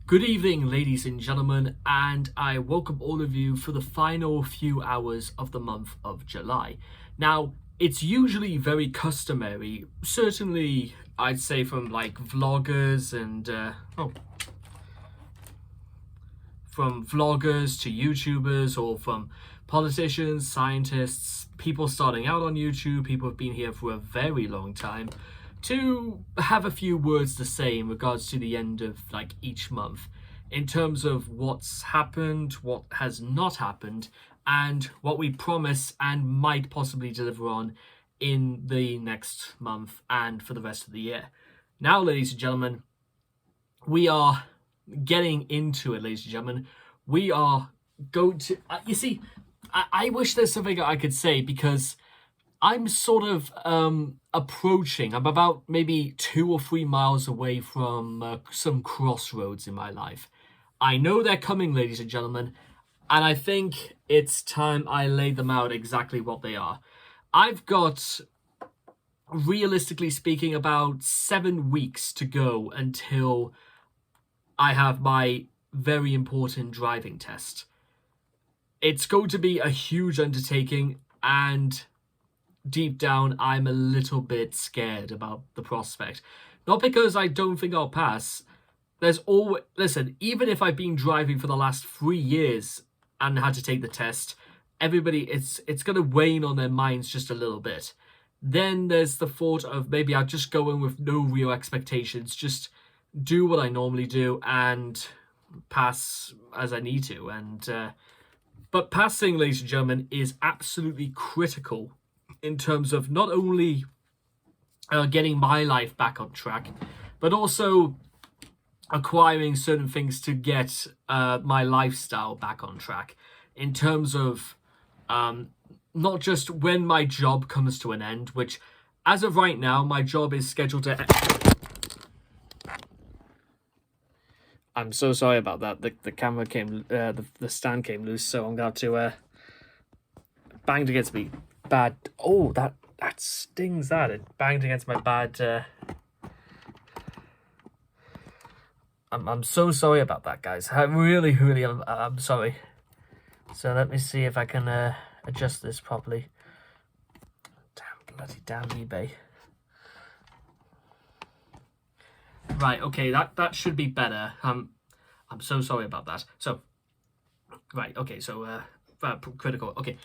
Good evening, ladies and gentlemen, and I welcome all of you for the final few hours of the month of July. Now, it's usually very customary, certainly I'd say from like vloggers and from vloggers to YouTubers, or from politicians, scientists, people starting out on YouTube, people who've been here for a very long time, to have a few words to say in regards to the end of like each month in terms of what's happened, what has not happened, and what we promise and might possibly deliver on in the next month and for the rest of the year. Now, ladies and gentlemen, we are getting into it, ladies and gentlemen. We are going to, you see, I wish there's something I could say, because I'm sort of approaching, I'm about maybe 2 or 3 miles away from some crossroads in my life. I know they're coming, ladies and gentlemen, and I think it's time I lay them out exactly what they are. I've got, realistically speaking, about 7 weeks to go until I have my very important driving test. It's going to be a huge undertaking, and deep down, I'm a little bit scared about the prospect. Not because I don't think I'll pass. There's always, listen, even if I've been driving for the last 3 years and had to take the test, everybody, it's going to wane on their minds just a little bit. Then there's the thought of maybe I'll just go in with no real expectations, just do what I normally do and pass as I need to. But passing, ladies and gentlemen, is absolutely critical in terms of not only getting my life back on track, but also acquiring certain things to get my lifestyle back on track, in terms of not just when my job comes to an end, which as of right now, my job is scheduled to... I'm so sorry about that. The camera came, the stand came loose, so I'm going to have to banged against me. Bad. Oh, that stings. That it banged against my bad. I'm so sorry about that, guys. I really I'm sorry. So let me see if I can adjust this properly. Damn eBay. Right. Okay. That should be better. I'm so sorry about that. So, right. Okay. So critical. Okay.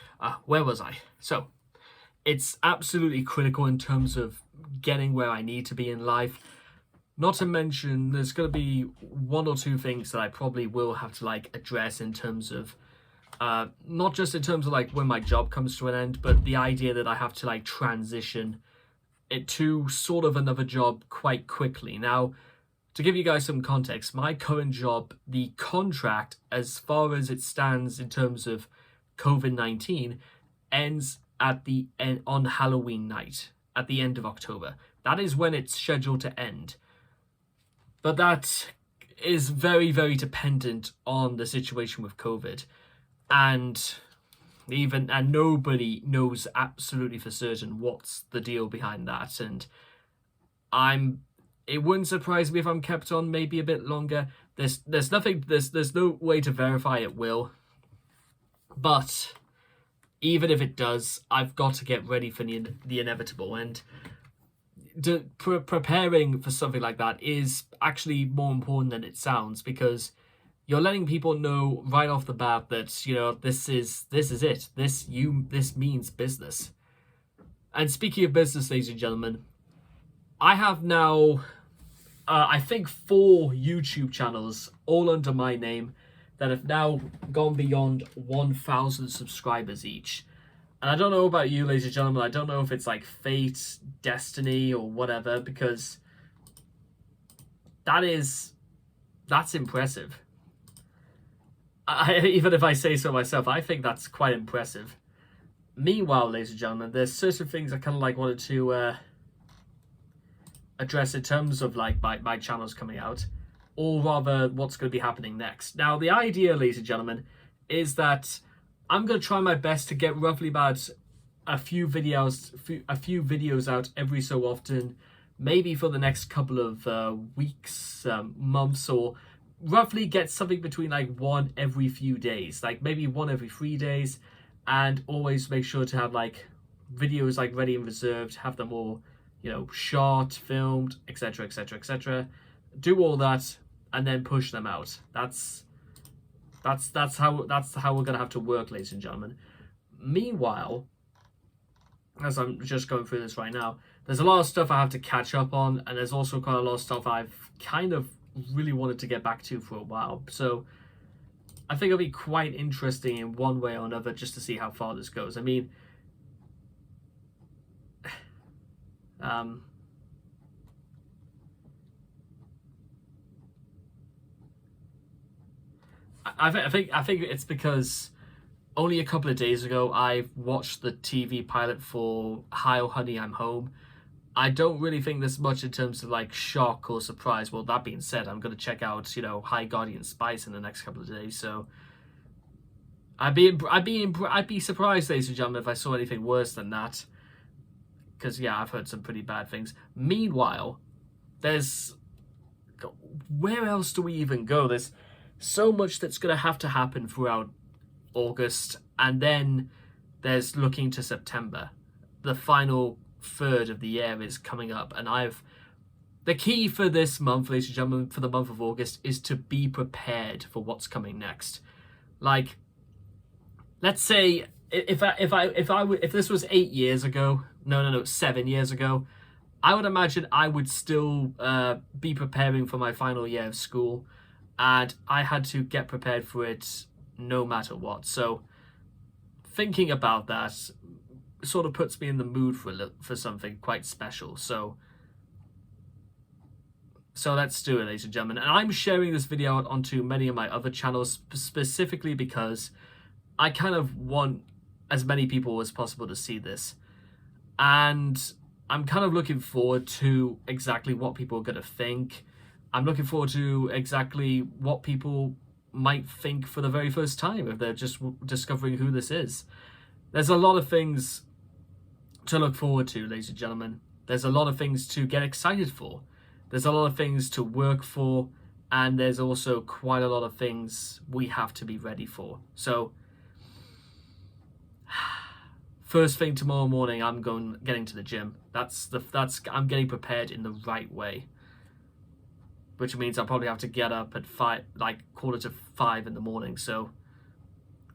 Where was I? So, it's absolutely critical in terms of getting where I need to be in life. Not to mention, there's going to be 1 or 2 things that I probably will have to like address in terms of, not just in terms of like when my job comes to an end, but the idea that I have to like transition it to sort of another job quite quickly. Now, to give you guys some context, my current job, the contract, as far as it stands in terms of COVID-19, ends at the end on Halloween night, at the end of October. That is when it's scheduled to end. But that is very, very dependent on the situation with COVID. And nobody knows absolutely for certain what's the deal behind that. And it wouldn't surprise me if I'm kept on maybe a bit longer. There's no way to verify it will. But even if it does, I've got to get ready for the inevitable. And preparing for something like that is actually more important than it sounds, because you're letting people know right off the bat that, you know, this is it. This means business. And speaking of business, ladies and gentlemen, I have now, I think 4 YouTube channels, all under my name, that have now gone beyond 1,000 subscribers each. And I don't know about you, ladies and gentlemen. I don't know if it's like fate, destiny, or whatever, because that's impressive. Even if I say so myself, I think that's quite impressive. Meanwhile, ladies and gentlemen, there's certain things I kind of like wanted to address in terms of like my channels coming out, or rather what's going to be happening next. Now, the idea, ladies and gentlemen, is that I'm going to try my best to get roughly about a few videos out every so often, maybe for the next couple of weeks, months, or roughly get something between like one every few days, like maybe one every 3 days, and always make sure to have like videos like ready and reserved, have them all, shot, filmed, etc., etc., etc. Do all that and then push them out. That's how we're gonna have to work, ladies and gentlemen. Meanwhile, as I'm just going through this right now, there's a lot of stuff I have to catch up on, and there's also quite a lot of stuff I've kind of really wanted to get back to for a while. So I think it'll be quite interesting in one way or another just to see how far this goes. I mean, I think it's because only a couple of days ago I watched the TV pilot for Hi Oh Honey I'm Home. I don't really think there's much in terms of like shock or surprise. Well, that being said, I'm going to check out, High Guardian Spice in the next couple of days. So I'd be surprised, ladies and gentlemen, if I saw anything worse than that. Because yeah, I've heard some pretty bad things. Meanwhile, where else do we even go? There's so much that's going to have to happen throughout August, and then there's looking to September. The final third of the year is coming up, and the key for this month, ladies and gentlemen, for the month of August, is to be prepared for what's coming next. Like, let's say if this was 8 years ago, no, 7 years ago, I would imagine I would still be preparing for my final year of school, and I had to get prepared for it no matter what. So thinking about that sort of puts me in the mood for something quite special. So let's do it, ladies and gentlemen. And I'm sharing this video out onto many of my other channels specifically because I kind of want as many people as possible to see this. And I'm kind of looking forward to exactly what people are going to think. I'm looking forward to exactly what people might think for the very first time if they're just discovering who this is. There's a lot of things to look forward to, ladies and gentlemen. There's a lot of things to get excited for. There's a lot of things to work for, and there's also quite a lot of things we have to be ready for. So first thing tomorrow morning, I'm getting to the gym. I'm getting prepared in the right way, which means I'll probably have to get up at 4:45 in the morning. So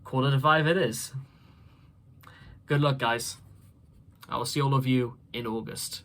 4:45 it is. Good luck, guys. I will see all of you in August.